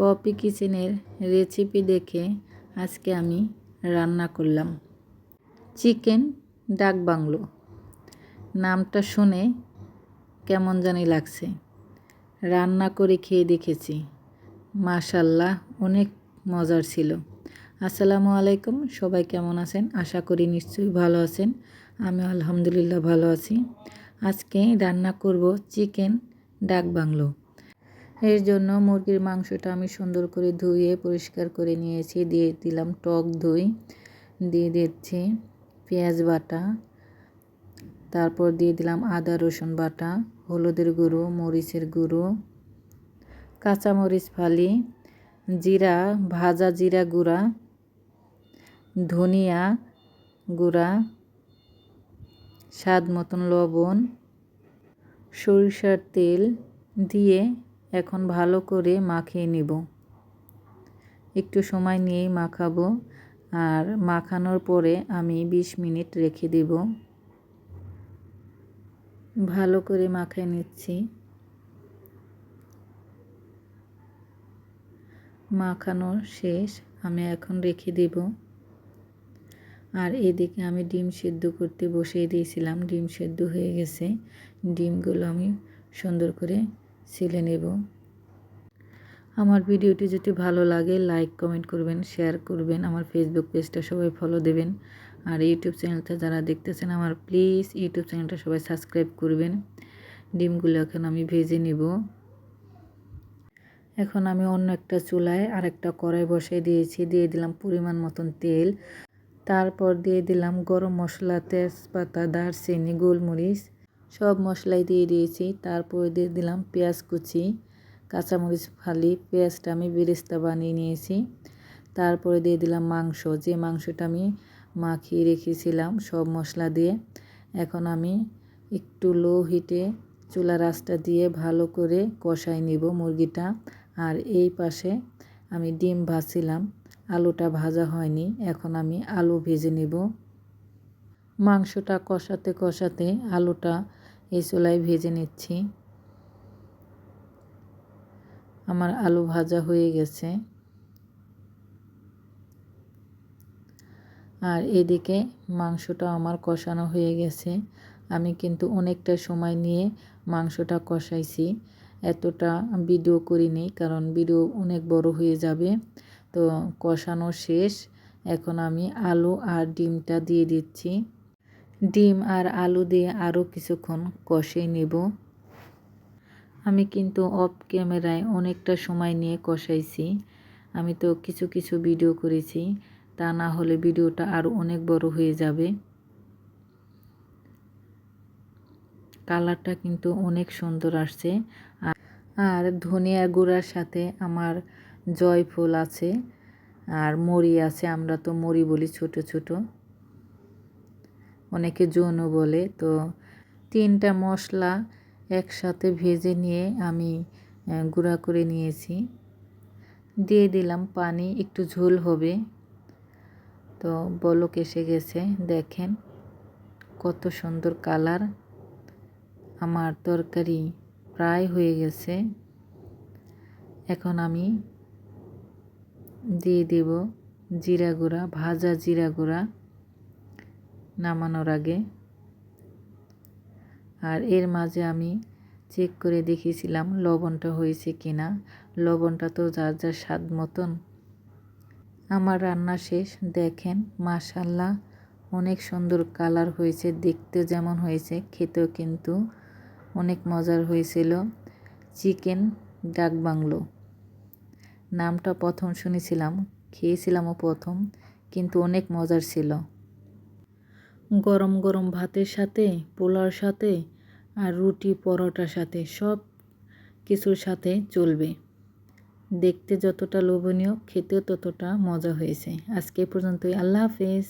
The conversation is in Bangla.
পপি কিচেনের রেসিপি দেখে আজকে আমি রান্না করলাম চিকেন ডাক বাংলো। নামটা শুনে কেমন জানি লাগছে। রান্না করে খেয়ে দেখেছি, মাশাআল্লাহ অনেক মজার ছিল। আসসালামু আলাইকুম, সবাই কেমন আছেন? আশা করি নিশ্চয়ই ভালো আছেন। আমি আলহামদুলিল্লাহ ভালো আছি। আজকে রান্না করব চিকেন ডাক বাংলো। এর জন্য মুরগির মাংসটা আমি সুন্দর করে ধুয়ে পরিষ্কার করে নিয়েছি। দিয়ে দিলাম টক দই, দিয়ে দিচ্ছি পেঁয়াজ বাটা, তারপর দিয়ে দিলাম আদা রসুন বাটা, হলুদের গুঁড়ো, মরিচের গুঁড়ো, কাঁচামরিচ ফালি, জিরা, ভাজা জিরা গুঁড়া, ধনিয়া গুঁড়া, স্বাদ মতন লবণ, সরিষার তেল দিয়ে এখন ভালো করে মাখিয়ে নিব। একটু সময় নিয়েই মাখাবো, আর মাখানোর পরে আমি 20 মিনিট রেখে দেব। ভালো করে মাখিয়ে নিচ্ছি। মাখানো শেষ, আমি এখন রেখে দেব। আর এদিকে আমি ডিম সেদ্ধ করতে বসিয়ে দিয়েছিলাম। ডিম সেদ্ধ হয়ে গেছে। ডিমগুলো আমি সুন্দর করে ছিলে নেব। আমার ভিডিওটি যদি ভালো লাগে লাইক কমেন্ট করবেন, শেয়ার করবেন। আমার ফেসবুক পেজটা সবাই ফলো দেবেন। আর ইউটিউব চ্যানেলটা যারা দেখতেছেন আমার প্লিজ ইউটিউব চ্যানেলটা সবাই সাবস্ক্রাইব করবেন। ডিমগুলো এখন আমি ভেজে নেব। এখন আমি অন্য একটা চুলায় আর একটা কড়াই বসিয়ে দিয়েছি। দিয়ে দিলাম পরিমাণ মতন তেল, তারপর দিয়ে দিলাম গরম মশলা, তেজপাতা, দারচিনি, গোলমরিচ সব মশলাই দিয়ে দিয়েছি। তারপর দিয়ে দিলাম পেঁয়াজ কুচি, কাঁচামরিচ ফালি। পেঁয়াজটা আমি বেরেস্তা বানিয়ে নিয়েছি। তারপরে দিয়ে দিলাম মাংস, যে মাংসটা আমি মাখিয়ে রেখেছিলাম সব মশলা দিয়ে। এখন আমি একটু লো হিটে চুলার আঁচটা দিয়ে ভালো করে কষাই নিব মুরগিটা। আর এই পাশে আমি ডিম ভাজছিলাম, আলুটা ভাজা হয়নি, এখন আমি আলু ভেজে নেব। মাংসটা কষাতে কষাতে আলুটা এই চুলায় ভেজে নিচ্ছি। আমার আলু ভাজা হয়ে গেছে। আর এদিকে মাংসটা আমার কষানো হয়ে গেছে। আমি কিন্তু অনেকটা সময় নিয়ে মাংসটা কষাইছি। এতটা ভিডিও করিনি, কারণ ভিডিও অনেক বড় হয়ে যাবে। তো কষানো শেষ, এখন আমি আলু আর ডিমটা দিয়ে দিচ্ছি। ডিম আর আলু দিয়ে আরও কিছুক্ষণ কষিয়ে নেব। আমি কিন্তু অফ ক্যামেরায় অনেকটা সময় নিয়ে কষাইছি। আমি তো কিছু কিছু ভিডিও করেছি, তা না হলে ভিডিওটা আরও অনেক বড় হয়ে যাবে। কালারটা কিন্তু অনেক সুন্দর আসছে। আর ধনিয়া গুঁড়ার সাথে আমার জয়ফল আছে আর মরি আছে। আমরা তো মরি বলি ছোট ছোট, অনেকে জৌনও বলে। তো 3টা মশলা একসাথে ভেজে নিয়ে আমি গুঁড়া করে নিয়েছি। দিয়ে দিলাম পানি, একটু ঝোল হবে। তো বলক এসে গেছে, দেখেন কত সুন্দর কালার। আমার তরকারি প্রায় হয়ে গেছে। এখন আমি দিয়ে দেব জিরা গুঁড়া, ভাজা জিরা গুঁড়া নামানোর আগে। আর এর মাঝে আমি চেক করে দেখেছিলাম লবণটা হয়েছে কিনা। লবণটা তো যার যার স্বাদ মতন। আমার রান্না শেষ, দেখেন মাশাআল্লাহ অনেক সুন্দর কালার হয়েছে। দেখতে যেমন হয়েছে, খেতেও কিন্তু অনেক মজার হয়েছিল। চিকেন ডাক বাংলো নামটা প্রথম শুনেছিলাম, খেয়েছিলামও প্রথম, কিন্তু অনেক মজার ছিল। গরম গরম ভাতের সাথে, পোলাওর সাথে, আর রুটি পরোটার সাথে সব কিছুর সাথে চলবে। দেখতে যতটা লোভনীয়, খেতেও ততটা মজা হয়েছে। আজকে পর্যন্তই, আল্লাহ হাফেজ।